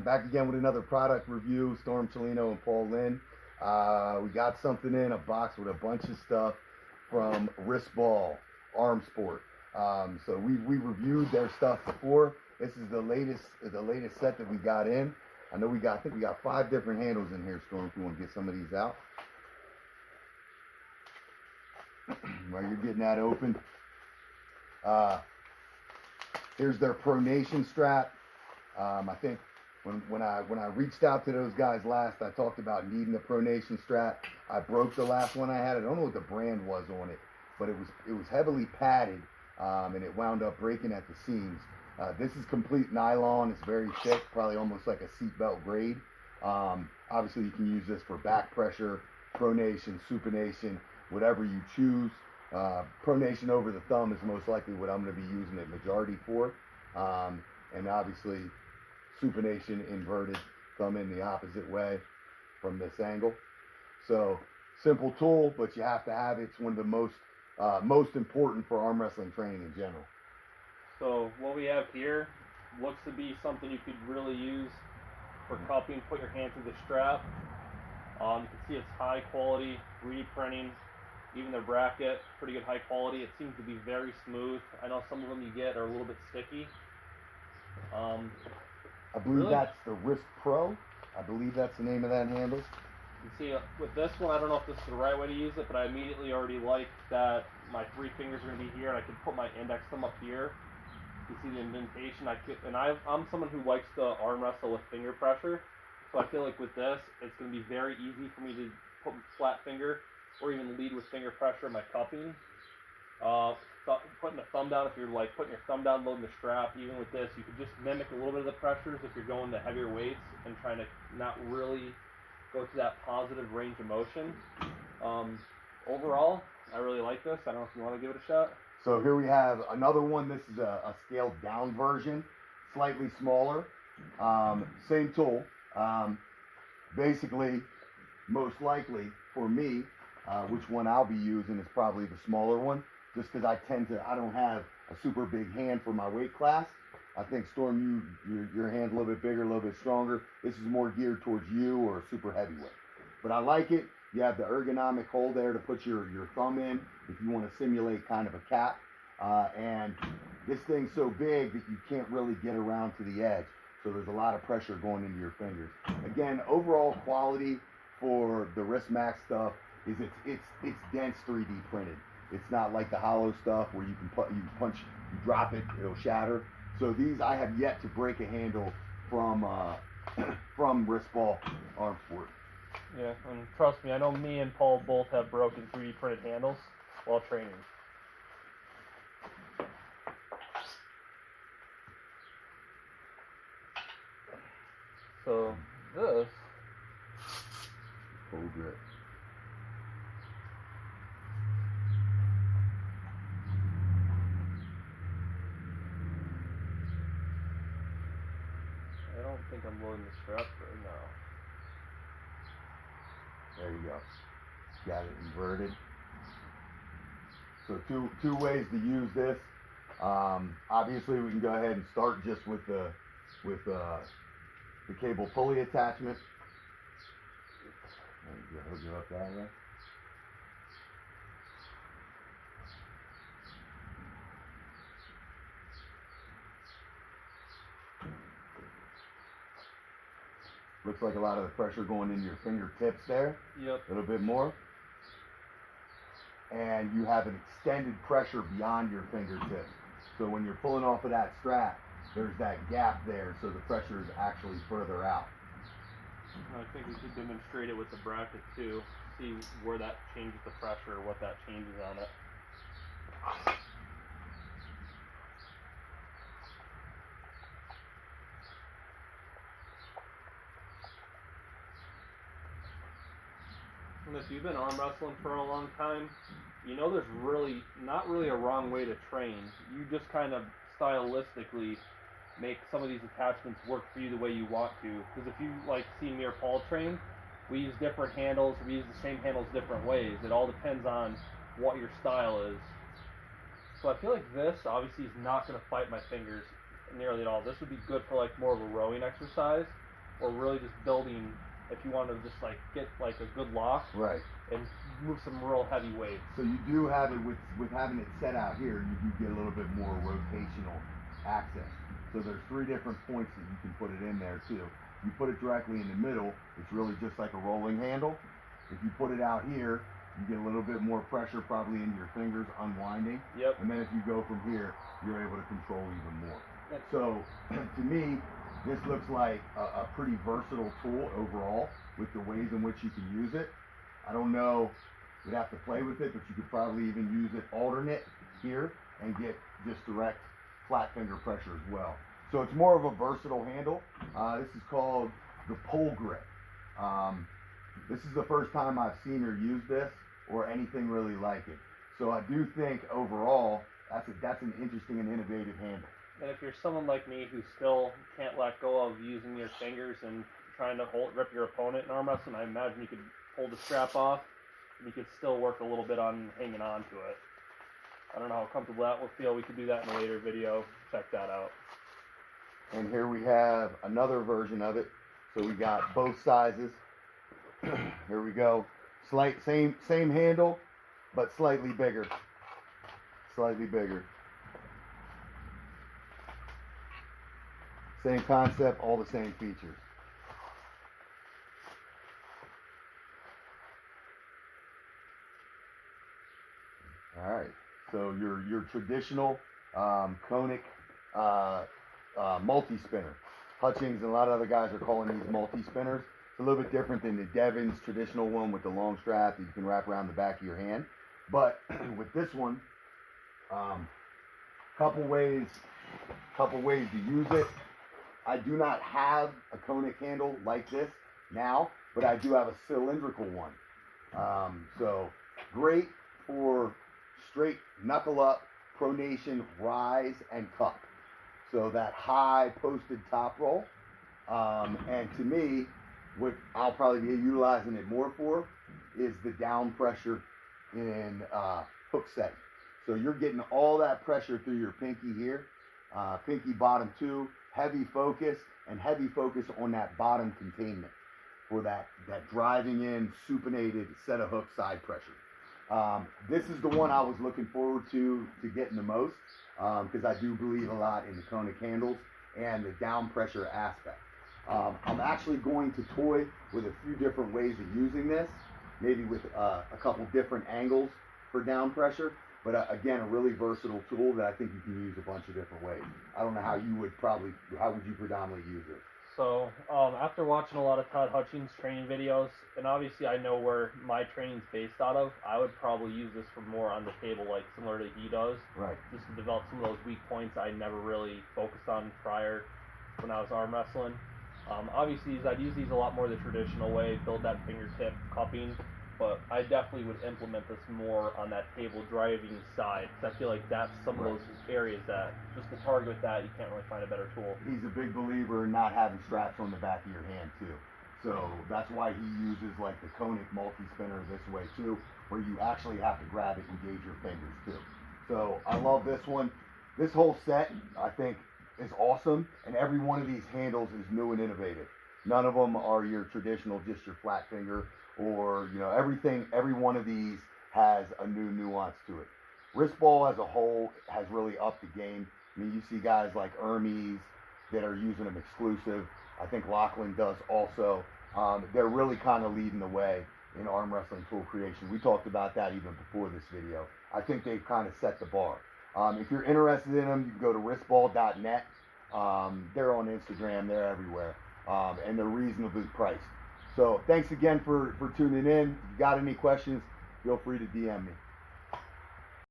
Back again with another product review. Storm Chellino and Paul Lynn. We got something in a box with a bunch of stuff from Wrist Ball Arm Sport. So we reviewed their stuff before. This is the latest set that we got in. I think we got 5 different handles in here, Storm, if you want to get some of these out. While you're getting that open, here's their Pronation strap. I think when I reached out to those guys last, I talked about needing a Pronation strap. I broke the last one I had. I don't know what the brand was on it, but it was heavily padded, and it wound up breaking at the seams. This is complete nylon. It's very thick, probably almost like a seatbelt grade. Obviously, you can use this for back pressure, pronation, supination, whatever you choose. Pronation over the thumb is most likely what I'm going to be using it majority for. And obviously, supination inverted, thumb in the opposite way from this angle. So, simple tool, but you have to have it. It's one of the most important for arm wrestling training in general. So what we have here looks to be something you could really use for cupping. Put your hand through the strap. You can see it's high quality 3D printing. Even the bracket, pretty good high quality. It seems to be very smooth. I know some of them you get are a little bit sticky. I believe that's the Wrist Pro. I believe that's the name of that handle. You can see with this one, I don't know if this is the right way to use it, but I immediately already like that my 3 fingers are going to be here, and I can put my index thumb up here. You see the indentation. I'm someone who likes to arm wrestle with finger pressure, so I feel like with this, it's going to be very easy for me to put flat finger or even lead with finger pressure in my cupping. Putting the thumb down, if you're like putting your thumb down, loading the strap, even with this, you could just mimic a little bit of the pressures if you're going to heavier weights and trying to not really go to that positive range of motion. Overall, I really like this. I don't know if you want to give it a shot. So here we have another one. This is a scaled down version, slightly smaller, same tool. Basically, most likely for me, which one I'll be using is probably the smaller one, just because I don't have a super big hand for my weight class. I think Storm, your hand's a little bit bigger, a little bit stronger. This is more geared towards you or super heavyweight. But I like it. You have the ergonomic hole there to put your thumb in if you want to simulate kind of a cap. And this thing's so big that you can't really get around to the edge. So there's a lot of pressure going into your fingers. Again, overall quality for the Wrist Max stuff is it's dense 3D printed. It's not like the hollow stuff where you punch, you drop it, it'll shatter. So these, I have yet to break a handle from Wrist Ball Arm Sport. Yeah, and trust me, I know me and Paul both have broken 3D printed handles while training. So this full grip. I don't think I'm loading the strap right now. There you go. Got it inverted. So two ways to use this. Obviously, we can go ahead and start just with the cable pulley attachment. Hook it up that way. Looks like a lot of the pressure going into your fingertips there. Yep. A little bit more. And you have an extended pressure beyond your fingertips. So when you're pulling off of that strap, there's that gap there, so the pressure is actually further out. I think we should demonstrate it with the bracket too. See where that changes the pressure, what that changes on it. And if you've been arm wrestling for a long time, you know there's really not really a wrong way to train. You just kind of stylistically make some of these attachments work for you the way you want to. Because if you like see me or Paul train, we use different handles, we use the same handles different ways. It all depends on what your style is. So I feel like this obviously is not going to fight my fingers nearly at all. This would be good for like more of a rowing exercise. or really just building if you want to just like get like a good lock Right. and move some real heavy weights. So you do have it with having it set out here, you do get a little bit more rotational access. So there's 3 different points that you can put it in there too. You put it directly in the middle, it's really just like a rolling handle. If you put it out here, you get a little bit more pressure probably into your fingers unwinding. Yep. And then if you go from here, you're able to control even more. So to me, this looks like a pretty versatile tool overall with the ways in which you can use it. I don't know, you'd have to play with it, but you could probably even use it alternate here and get just direct flat finger pressure as well. So it's more of a versatile handle. This is called the pole grip. This is the first time I've seen her use this or anything really like it. So I do think overall that's an interesting and innovative handle. And if you're someone like me who still can't let go of using your fingers and trying to rip your opponent in arm wrestling, I imagine you could pull the strap off and you could still work a little bit on hanging on to it. I don't know how comfortable that will feel. We could do that in a later video. Check that out. And here we have another version of it. So we got both sizes. Here we go. Same handle, but slightly bigger. Slightly bigger. Same concept, all the same features. All right. So your traditional Conic multi-spinner. Hutchings and a lot of other guys are calling these multi-spinners. It's a little bit different than the Devon's traditional one with the long strap that you can wrap around the back of your hand. But with this one, couple ways to use it. I do not have a Conic handle like this now, but I do have a cylindrical one. So great for straight knuckle up, pronation, rise, and cup. So that high posted top roll. And to me, what I'll probably be utilizing it more for is the down pressure in hook setting. So you're getting all that pressure through your pinky here, pinky bottom 2, heavy focus, and heavy focus on that bottom containment for that driving in supinated set of hook side pressure. This is the one I was looking forward to getting the most because I do believe a lot in the Conic handles and the down pressure aspect. I'm actually going to toy with a few different ways of using this, maybe with a couple different angles for down pressure, but again, a really versatile tool that I think you can use a bunch of different ways. I don't know how you would you predominantly use it? So after watching a lot of Todd Hutchings training videos, and obviously I know where my training's based out of, I would probably use this for more on the table, like similar to he does. Right. Just to develop some of those weak points I never really focused on prior when I was arm wrestling. Obviously, I'd use these a lot more the traditional way, build that fingertip cupping, but I definitely would implement this more on that table driving side, because I feel like that's some of those areas that, just to target with that, you can't really find a better tool. He's a big believer in not having straps on the back of your hand, too. So that's why he uses like the Conic multi-spinner this way, too, where you actually have to grab it and engage your fingers, too. So I love this one. This whole set, I think, is awesome, and every one of these handles is new and innovative. None of them are your traditional, just your flat finger, or every one of these has a new nuance to it. Wrist ball as a whole has really upped the game. I mean, you see guys like Hermes that are using them exclusive. I think Lachlan does also. They're really kind of leading the way in arm wrestling tool creation. We talked about that even before this video. I think they've kind of set the bar. If you're interested in them, you can go to wristball.net. They're on Instagram, they're everywhere, and they're reasonably priced. So thanks again for tuning in. If you got any questions, feel free to DM me.